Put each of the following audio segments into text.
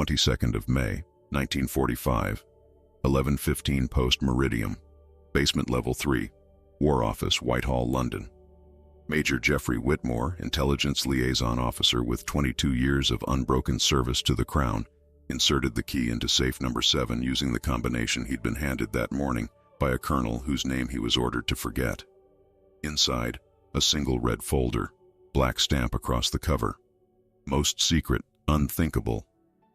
22nd of May, 1945, 11:15 post-meridium, basement level 3, War Office, Whitehall, London. Major Geoffrey Whitmore, intelligence liaison officer with 22 years of unbroken service to the Crown, inserted the key into safe number 7 using the combination he'd been handed that morning by a colonel whose name he was ordered to forget. Inside, a single red folder, black stamp across the cover. Most secret, unthinkable.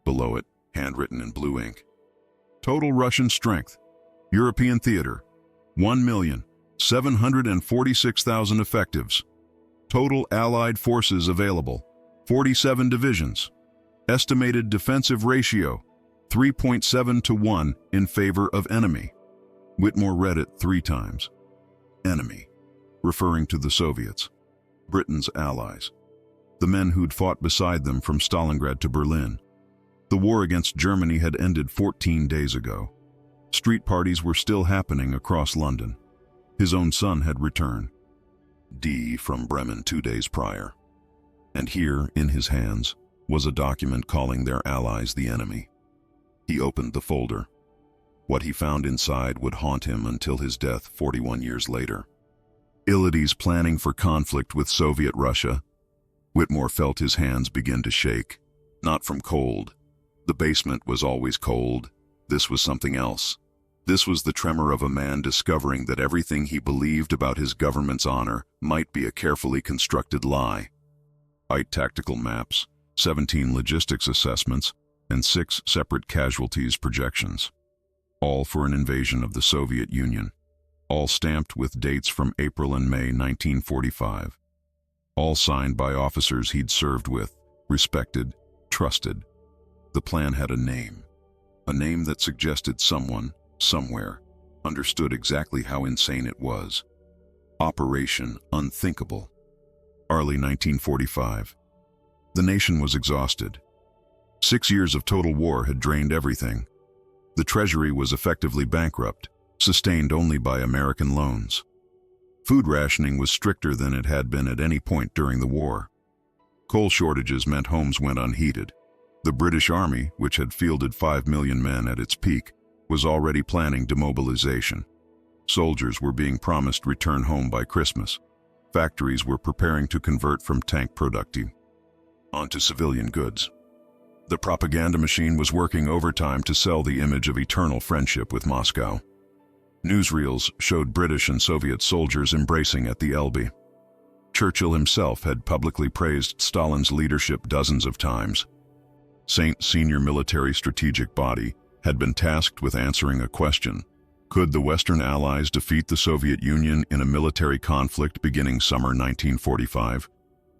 Below it, handwritten in blue ink. Total Russian strength. European theater. 1,746,000 effectives. Total Allied forces available. 47 divisions. Estimated defensive ratio. 3.7 to 1 in favor of enemy. Whitmore read it 3 times. Enemy. Referring to the Soviets. Britain's allies. The men who'd fought beside them from Stalingrad to Berlin. The war against Germany had ended 14 days ago. Street parties were still happening across London. His own son had returned. D from Bremen 2 days prior. And here, in his hands, was a document calling their allies the enemy. He opened the folder. What he found inside would haunt him until his death 41 years later. Illity's planning for conflict with Soviet Russia. Whitmore felt his hands begin to shake. Not from cold. The basement was always cold. This was something else. This was the tremor of a man discovering that everything he believed about his government's honor might be a carefully constructed lie. 8 tactical maps, 17 logistics assessments, and 6 separate casualties projections. All for an invasion of the Soviet Union. All stamped with dates from April and May 1945. All signed by officers he'd served with, respected, trusted. The plan had a name that suggested someone, somewhere, understood exactly how insane it was. Operation Unthinkable. Early 1945. The nation was exhausted. 6 years of total war had drained everything. The Treasury was effectively bankrupt, sustained only by American loans. Food rationing was stricter than it had been at any point during the war. Coal shortages meant homes went unheated. The British Army, which had fielded 5 million men at its peak, was already planning demobilization. Soldiers were being promised return home by Christmas. Factories were preparing to convert from tank production onto civilian goods. The propaganda machine was working overtime to sell the image of eternal friendship with Moscow. Newsreels showed British and Soviet soldiers embracing at the Elbe. Churchill himself had publicly praised Stalin's leadership dozens of times. Saint's senior military strategic body had been tasked with answering a question. Could the Western Allies defeat the Soviet Union in a military conflict beginning summer 1945?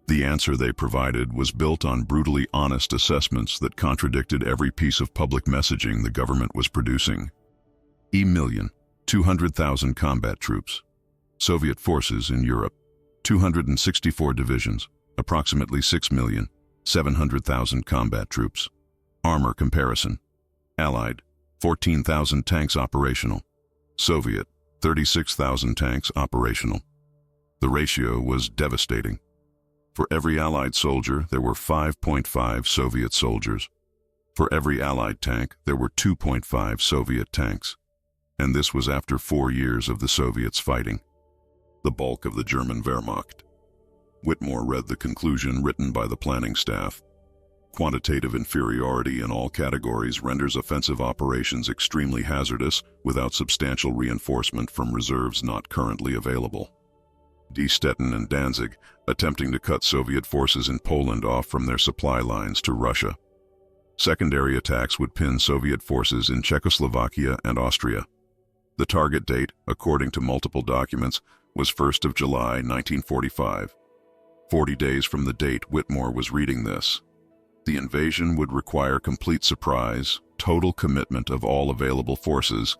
The answer they provided was built on brutally honest assessments that contradicted every piece of public messaging the government was producing. 200,000 combat troops. Soviet forces in Europe, 264 divisions, approximately 6,700,000 combat troops. Armor comparison. Allied, 14,000 tanks operational. Soviet, 36,000 tanks operational. The ratio was devastating. For every Allied soldier, there were 5.5 Soviet soldiers. For every Allied tank, there were 2.5 Soviet tanks. And this was after 4 years of the Soviets fighting. The bulk of the German Wehrmacht. Whitmore read the conclusion written by the planning staff. Quantitative inferiority in all categories renders offensive operations extremely hazardous without substantial reinforcement from reserves not currently available. D. Stettin and Danzig, attempting to cut Soviet forces in Poland off from their supply lines to Russia. Secondary attacks would pin Soviet forces in Czechoslovakia and Austria. The target date, according to multiple documents, was 1st of July 1945. 40 days from the date Whitmore was reading this. The invasion would require complete surprise, total commitment of all available forces,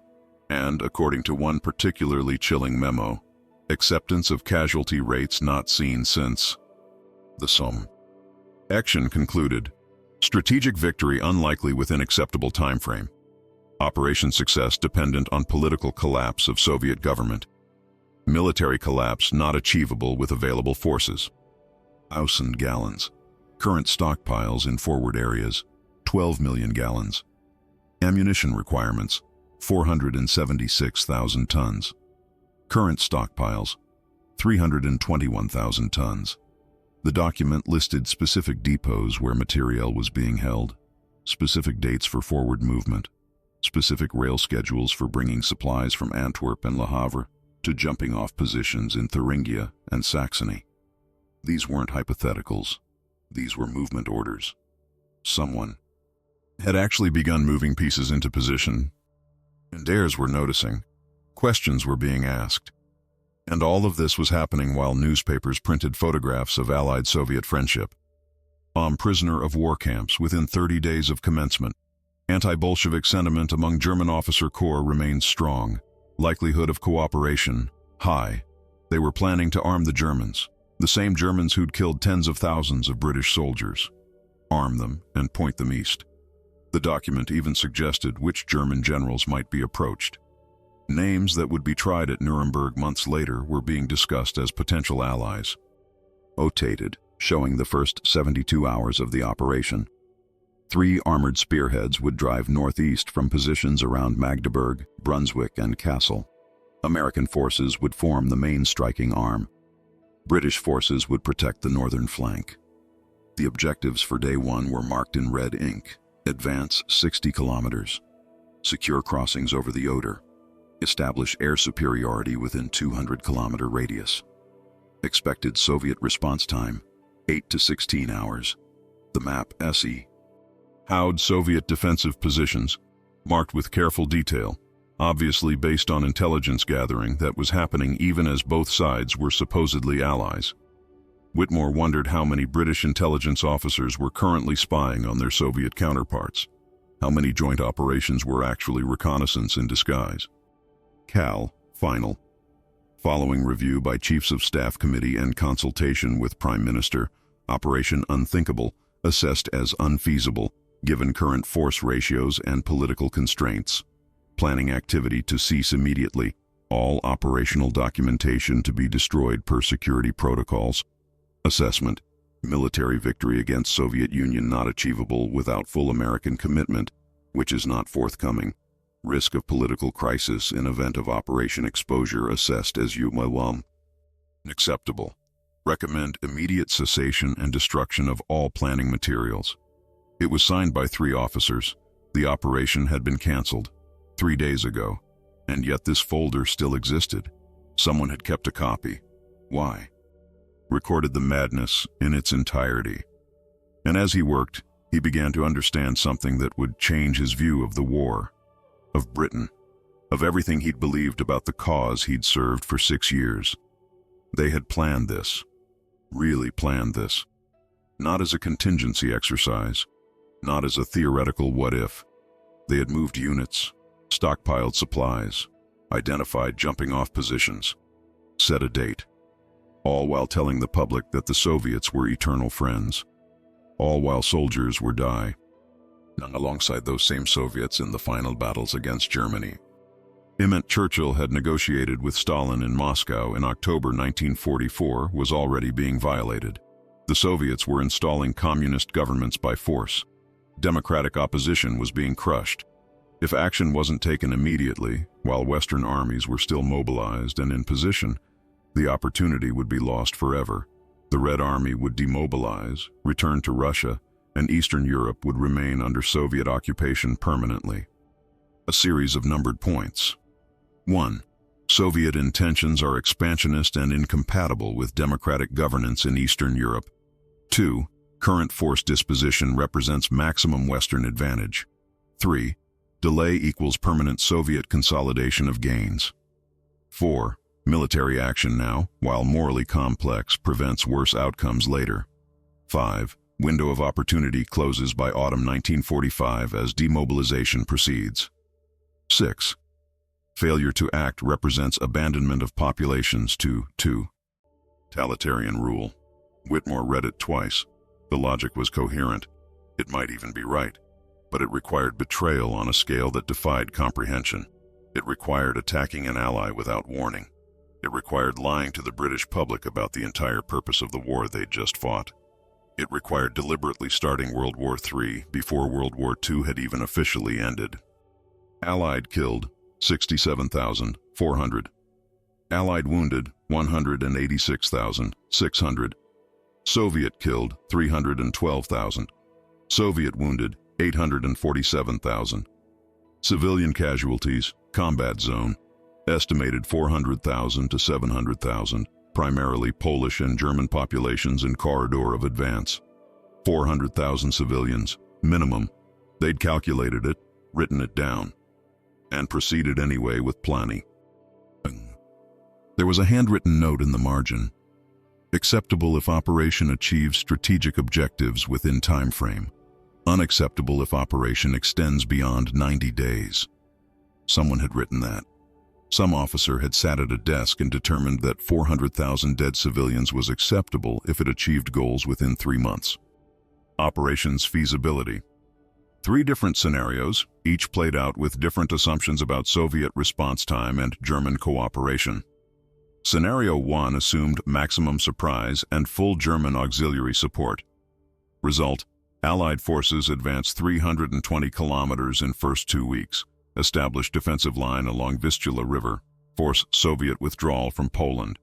and, according to one particularly chilling memo, acceptance of casualty rates not seen since the Somme. Action concluded. Strategic victory unlikely within acceptable timeframe. Operation success dependent on political collapse of Soviet government. Military collapse not achievable with available forces. Außen gallons. Current stockpiles in forward areas. 12 million gallons. Ammunition requirements, 476,000 tons. Current stockpiles, 321,000 tons. The document listed specific depots where materiel was being held, specific dates for forward movement, specific rail schedules for bringing supplies from Antwerp and Le Havre to jumping off positions in Thuringia and Saxony. These weren't hypotheticals. These were movement orders. Someone had actually begun moving pieces into position. Invaders were noticing. Questions were being asked. And all of this was happening while newspapers printed photographs of Allied-Soviet friendship. Prisoner of war camps within 30 days of commencement. Anti-Bolshevik sentiment among German officer corps remains strong. Likelihood of cooperation, high. They were planning to arm the Germans, the same Germans who'd killed tens of thousands of British soldiers. Arm them and point them east. The document even suggested which German generals might be approached. Names that would be tried at Nuremberg months later were being discussed as potential allies. Notated, showing the first 72 hours of the operation. 3 armored spearheads would drive northeast from positions around Magdeburg, Brunswick, and Kassel. American forces would form the main striking arm. British forces would protect the northern flank. The objectives for Day 1 were marked in red ink. Advance 60 kilometers. Secure crossings over the Oder. Establish air superiority within 200-kilometer radius. Expected Soviet response time, 8 to 16 hours. The map SE. How'd Soviet defensive positions, marked with careful detail, obviously based on intelligence gathering that was happening even as both sides were supposedly allies. Whitmore wondered how many British intelligence officers were currently spying on their Soviet counterparts. How many joint operations were actually reconnaissance in disguise. Final. Following review by Chiefs of Staff Committee and consultation with Prime Minister, Operation Unthinkable, assessed as unfeasible, given current force ratios and political constraints. Planning activity to cease immediately. All operational documentation to be destroyed per security protocols. Assessment. Military victory against Soviet Union not achievable without full American commitment, which is not forthcoming. Risk of political crisis in event of operation exposure assessed as unacceptable. Recommend immediate cessation and destruction of all planning materials. It was signed by 3 officers. The operation had been canceled 3 days ago, and yet this folder still existed. Someone had kept a copy. Why? Recorded the madness in its entirety. And as he worked, he began to understand something that would change his view of the war, of Britain, of everything he'd believed about the cause he'd served for 6 years. They had planned this, really planned this, not as a contingency exercise, not as a theoretical what-if. They had moved units, stockpiled supplies, identified jumping-off positions, set a date, all while telling the public that the Soviets were eternal friends, all while soldiers were die, alongside those same Soviets in the final battles against Germany. Winston Churchill had negotiated with Stalin in Moscow in October 1944 was already being violated. The Soviets were installing communist governments by force. Democratic opposition was being crushed. If action wasn't taken immediately, while Western armies were still mobilized and in position, the opportunity would be lost forever. The Red Army would demobilize, return to Russia, and Eastern Europe would remain under Soviet occupation permanently. A series of numbered points. 1. Soviet intentions are expansionist and incompatible with democratic governance in Eastern Europe. 2. Current force disposition represents maximum Western advantage. 3. Delay equals permanent Soviet consolidation of gains. 4. Military action now, while morally complex, prevents worse outcomes later. 5. Window of opportunity closes by autumn 1945 as demobilization proceeds. 6. Failure to act represents abandonment of populations to totalitarian rule. Whitmore read it twice. The logic was coherent. It might even be right. But it required betrayal on a scale that defied comprehension. It required attacking an ally without warning. It required lying to the British public about the entire purpose of the war they'd just fought. It required deliberately starting World War III before World War II had even officially ended. Allied killed, 67,400. Allied wounded, 186,600. Soviet killed, 312,000. Soviet wounded, 847,000. Civilian casualties, combat zone, estimated 400,000 to 700,000, primarily Polish and German populations in corridor of advance. 400,000 civilians, minimum. They'd calculated it, written it down, and proceeded anyway with planning. There was a handwritten note in the margin. Acceptable if operation achieves strategic objectives within time frame. Unacceptable if operation extends beyond 90 days. Someone had written that. Some officer had sat at a desk and determined that 400,000 dead civilians was acceptable if it achieved goals within 3 months. Operations feasibility. 3 different scenarios, each played out with different assumptions about Soviet response time and German cooperation. Scenario 1 assumed maximum surprise and full German auxiliary support. Result: Allied forces advanced 320 kilometers in first 2 weeks, established defensive line along Vistula River, force Soviet withdrawal from Poland.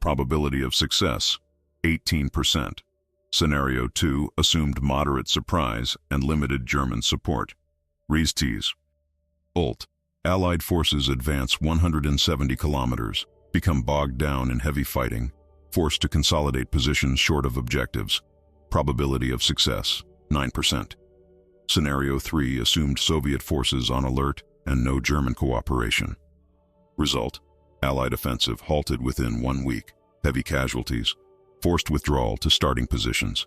Probability of success, 18%. Scenario 2 assumed moderate surprise and limited German support. Restes. Ult. Allied forces advance 170 kilometers, become bogged down in heavy fighting, forced to consolidate positions short of objectives. Probability of success, 9%. Scenario 3 assumed Soviet forces on alert and no German cooperation. Result: Allied offensive halted within 1 week, heavy casualties, forced withdrawal to starting positions.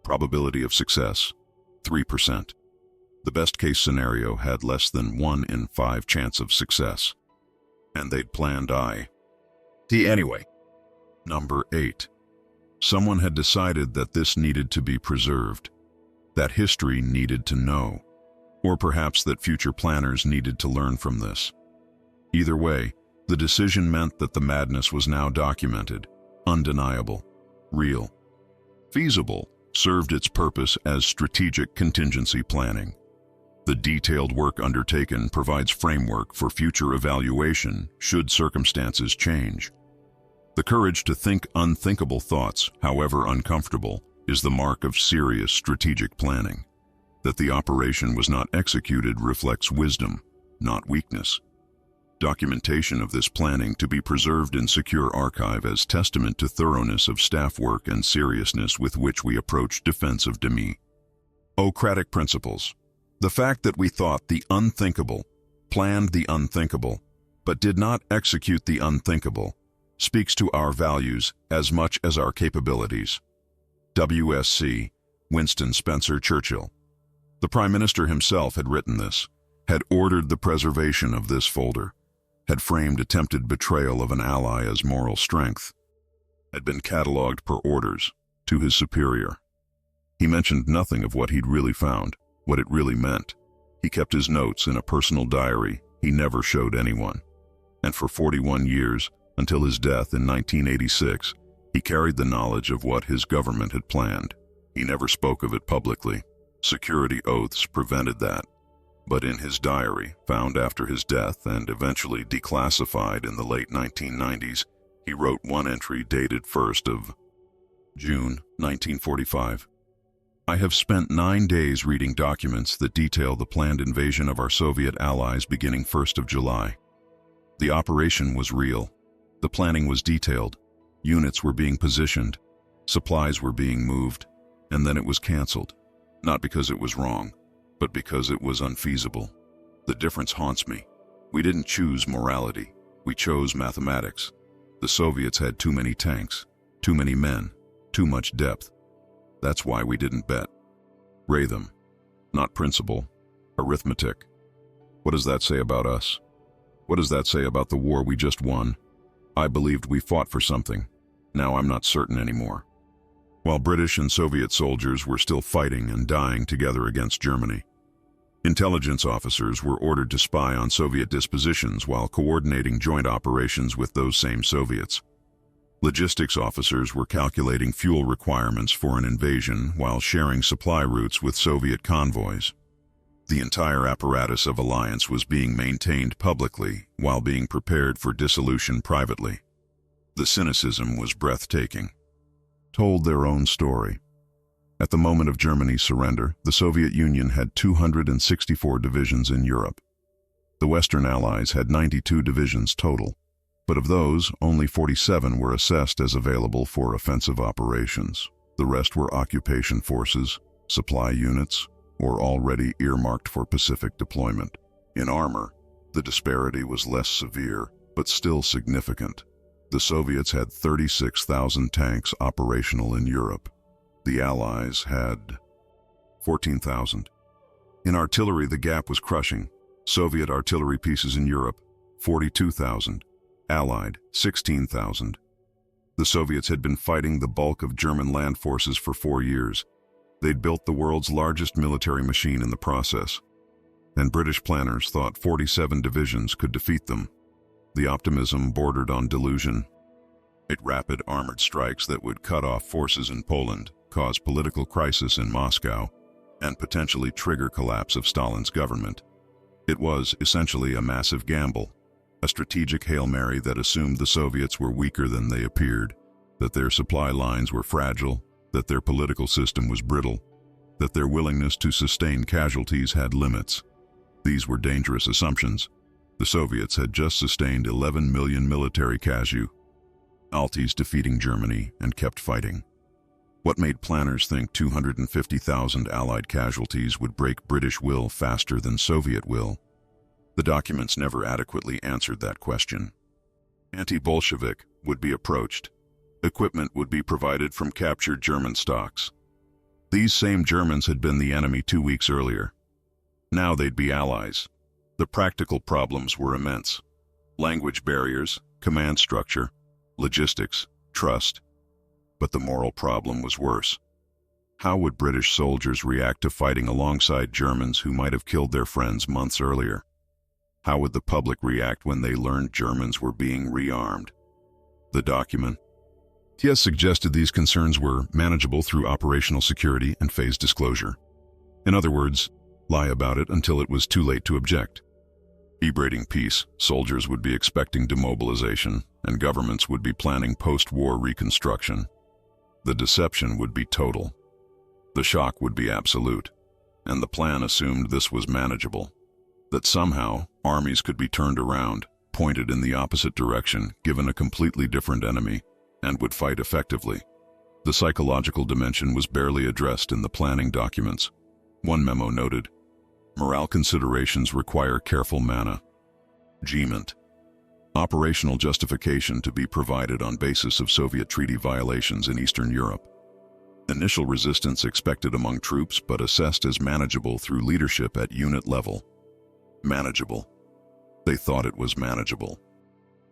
Probability of success, 3%. The best-case scenario had less than 1 in 5 chance of success. And they'd planned anyway. Number 8. Someone had decided that this needed to be preserved, that history needed to know, or perhaps that future planners needed to learn from this. Either way, the decision meant that the madness was now documented, undeniable, real. Feasible served its purpose as strategic contingency planning. The detailed work undertaken provides framework for future evaluation should circumstances change. The courage to think unthinkable thoughts, however uncomfortable, is the mark of serious strategic planning. That the operation was not executed reflects wisdom, not weakness. Documentation of this planning to be preserved in secure archive as testament to thoroughness of staff work and seriousness with which we approach defense of democratic principles. The fact that we thought the unthinkable, planned the unthinkable, but did not execute the unthinkable, speaks to our values as much as our capabilities. WSC, Winston Spencer Churchill. The Prime Minister himself had written this, had ordered the preservation of this folder, had framed attempted betrayal of an ally as moral strength, had been catalogued per orders to his superior. He mentioned nothing of what he'd really found, what it really meant. He kept his notes in a personal diary he never showed anyone. And for 41 years, until his death in 1986, he carried the knowledge of what his government had planned. He never spoke of it publicly. Security oaths prevented that. But in his diary, found after his death and eventually declassified in the late 1990s, he wrote one entry dated 1st of June 1945. I have spent 9 days reading documents that detail the planned invasion of our Soviet allies beginning 1st of July. The operation was real. The planning was detailed. Units were being positioned. Supplies were being moved. And then it was canceled. Not because it was wrong, but because it was unfeasible. The difference haunts me. We didn't choose morality. We chose mathematics. The Soviets had too many tanks, too many men, too much depth. That's why we didn't bet. Rhythm, not principle, arithmetic. What does that say about us? What does that say about the war we just won? I believed we fought for something. Now I'm not certain anymore. While British and Soviet soldiers were still fighting and dying together against Germany, intelligence officers were ordered to spy on Soviet dispositions while coordinating joint operations with those same Soviets. Logistics officers were calculating fuel requirements for an invasion while sharing supply routes with Soviet convoys. The entire apparatus of alliance was being maintained publicly while being prepared for dissolution privately. The cynicism was breathtaking. Told their own story. At the moment of Germany's surrender, the Soviet Union had 264 divisions in Europe. The Western Allies had 92 divisions total, but of those, only 47 were assessed as available for offensive operations. The rest were occupation forces, supply units, or already earmarked for Pacific deployment. In armor, the disparity was less severe, but still significant. The Soviets had 36,000 tanks operational in Europe. The Allies had 14,000. In artillery, the gap was crushing. Soviet artillery pieces in Europe, 42,000. Allied, 16,000. The Soviets had been fighting the bulk of German land forces for 4 years. They'd built the world's largest military machine in the process. And British planners thought 47 divisions could defeat them. The optimism bordered on delusion. Rapid armored strikes that would cut off forces in Poland, cause political crisis in Moscow, and potentially trigger collapse of Stalin's government. It was essentially a massive gamble. A strategic Hail Mary that assumed the Soviets were weaker than they appeared, that their supply lines were fragile, that their political system was brittle, that their willingness to sustain casualties had limits. These were dangerous assumptions. The Soviets had just sustained 11 million military casualties defeating Germany and kept fighting. What made planners think 250,000 Allied casualties would break British will faster than Soviet will? The documents never adequately answered that question. Anti-Bolshevik would be approached. Equipment would be provided from captured German stocks. These same Germans had been the enemy 2 weeks earlier. Now they'd be allies. The practical problems were immense. Language barriers, command structure, logistics, trust. But the moral problem was worse. How would British soldiers react to fighting alongside Germans who might have killed their friends months earlier? How would the public react when they learned Germans were being rearmed? The document suggested these concerns were manageable through operational security and phase disclosure. In other words, lie about it until it was too late to object. Celebrating peace, soldiers would be expecting demobilization, and governments would be planning post-war reconstruction. The deception would be total. The shock would be absolute, and the plan assumed this was manageable. That somehow, armies could be turned around, pointed in the opposite direction, given a completely different enemy, and would fight effectively. The psychological dimension was barely addressed in the planning documents. One memo noted, "Morale considerations require careful management. Operational justification to be provided on basis of Soviet treaty violations in Eastern Europe. Initial resistance expected among troops but assessed as manageable through leadership at unit level." Manageable. They thought it was manageable.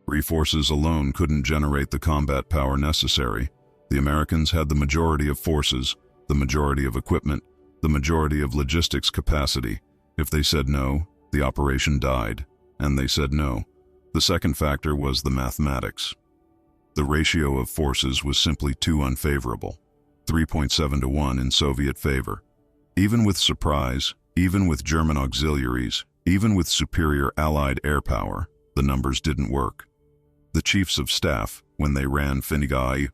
Free forces alone couldn't generate the combat power necessary. The Americans had the majority of forces, the majority of equipment, the majority of logistics capacity. If they said no, the operation died, and they said no. The second factor was the mathematics. The ratio of forces was simply too unfavorable, 3.7 to 1 in Soviet favor. Even with surprise, even with German auxiliaries, even with superior Allied air power, the numbers didn't work. The chiefs of staff, when they ran Invade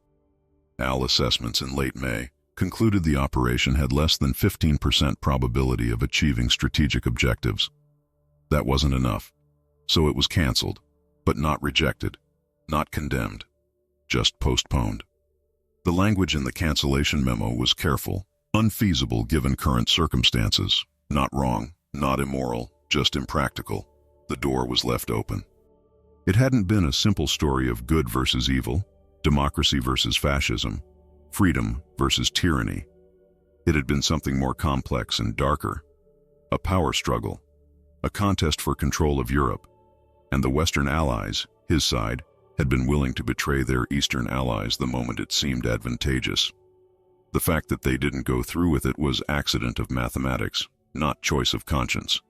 assessments in late May, concluded the operation had less than 15% probability of achieving strategic objectives. That wasn't enough, so it was canceled, but not rejected, not condemned, just postponed. The language in the cancellation memo was careful, unfeasible given current circumstances, not wrong, not immoral, just impractical. The door was left open. It hadn't been a simple story of good versus evil, democracy versus fascism, freedom versus tyranny. It had been something more complex and darker. A power struggle, a contest for control of Europe, and the Western Allies, his side, had been willing to betray their Eastern allies the moment it seemed advantageous. The fact that they didn't go through with it was accident of mathematics, not choice of conscience.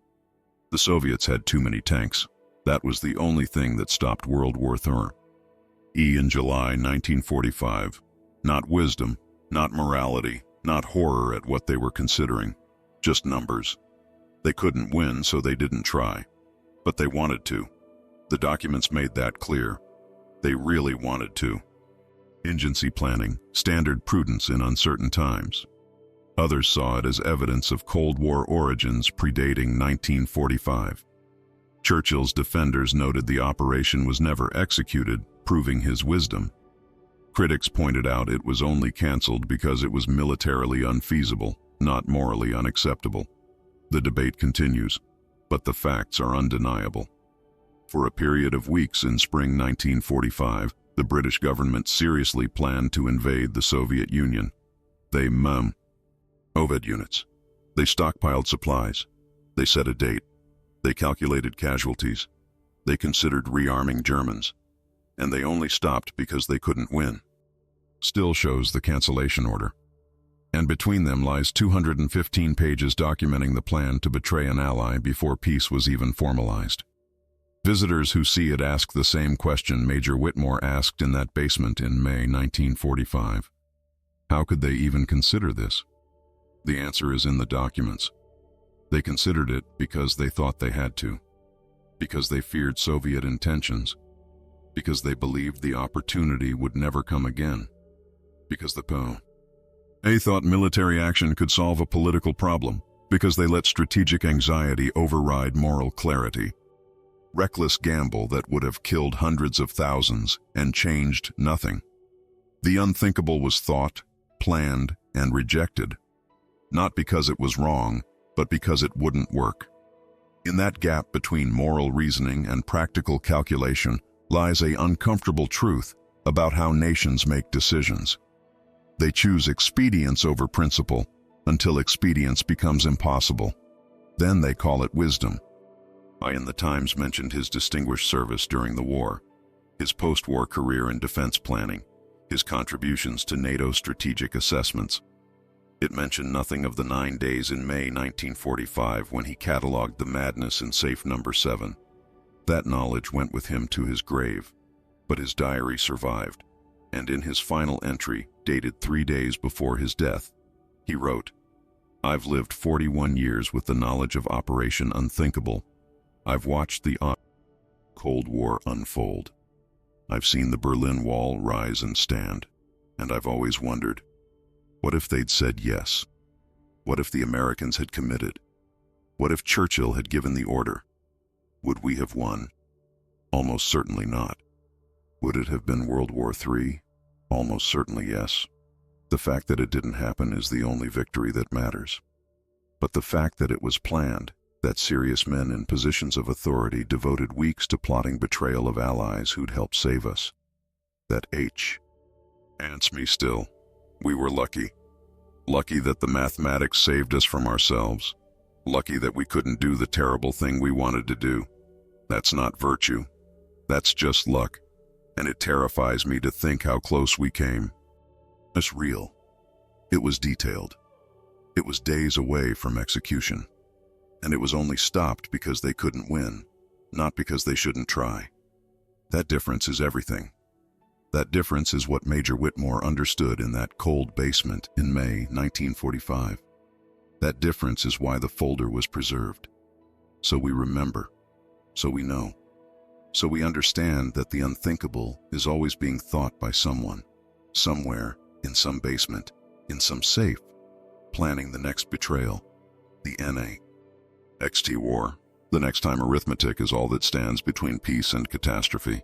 The Soviets had too many tanks. That was the only thing that stopped World War III. in July 1945. Not wisdom, not morality, not horror at what they were considering. Just numbers. They couldn't win, so they didn't try. But they wanted to. The documents made that clear. They really wanted to. Contingency planning, standard prudence in uncertain times. Others saw it as evidence of Cold War origins predating 1945. Churchill's defenders noted the operation was never executed, proving his wisdom. Critics pointed out it was only cancelled because it was militarily unfeasible, not morally unacceptable. The debate continues, but the facts are undeniable. For a period of weeks in spring 1945, the British government seriously planned to invade the Soviet Union. They Oved units. They stockpiled supplies. They set a date. They calculated casualties. They considered rearming Germans. And they only stopped because they couldn't win. Still shows the cancellation order. And between them lies 215 pages documenting the plan to betray an ally before peace was even formalized. Visitors who see it ask the same question Major Whitmore asked in that basement in May 1945. How could they even consider this? The answer is in the documents. They considered it because they thought they had to, because they feared Soviet intentions, because they believed the opportunity would never come again, because they thought military action could solve a political problem, because they let strategic anxiety override moral clarity. Reckless gamble that would have killed hundreds of thousands and changed nothing. The unthinkable was thought, planned, and rejected, not because it was wrong, but because it wouldn't work. In that gap between moral reasoning and practical calculation lies an uncomfortable truth about how nations make decisions. They choose expedience over principle until expedience becomes impossible. Then they call it wisdom. In the Times mentioned his distinguished service during the war, his post-war career in defense planning, his contributions to NATO strategic assessments. It mentioned nothing of the 9 days in May 1945 when he catalogued the madness in safe number 7. That knowledge went with him to his grave, but his diary survived, and in his final entry, dated 3 days before his death, he wrote, "I've lived 41 years with the knowledge of Operation Unthinkable. I've watched the Cold War unfold. I've seen the Berlin Wall rise and stand, and I've always wondered, what if they'd said yes? What if the Americans had committed? What if Churchill had given the order? Would we have won? Almost certainly not. Would it have been World War III? Almost certainly yes. The fact that it didn't happen is the only victory that matters. But the fact that it was planned, that serious men in positions of authority devoted weeks to plotting betrayal of allies who'd helped save us. That ants me still. We were lucky. Lucky that the mathematics saved us from ourselves. Lucky that we couldn't do the terrible thing we wanted to do. That's not virtue. That's just luck. And it terrifies me to think how close we came. It's real. It was detailed. It was days away from execution. And it was only stopped because they couldn't win, not because they shouldn't try. That difference is everything. That difference is what Major Whitmore understood in that cold basement in May 1945. That difference is why the folder was preserved. So we remember, so we know, so we understand that the unthinkable is always being thought by someone, somewhere, in some basement, in some safe, planning the next betrayal, the NA. XT war, the next time arithmetic is all that stands between peace and catastrophe.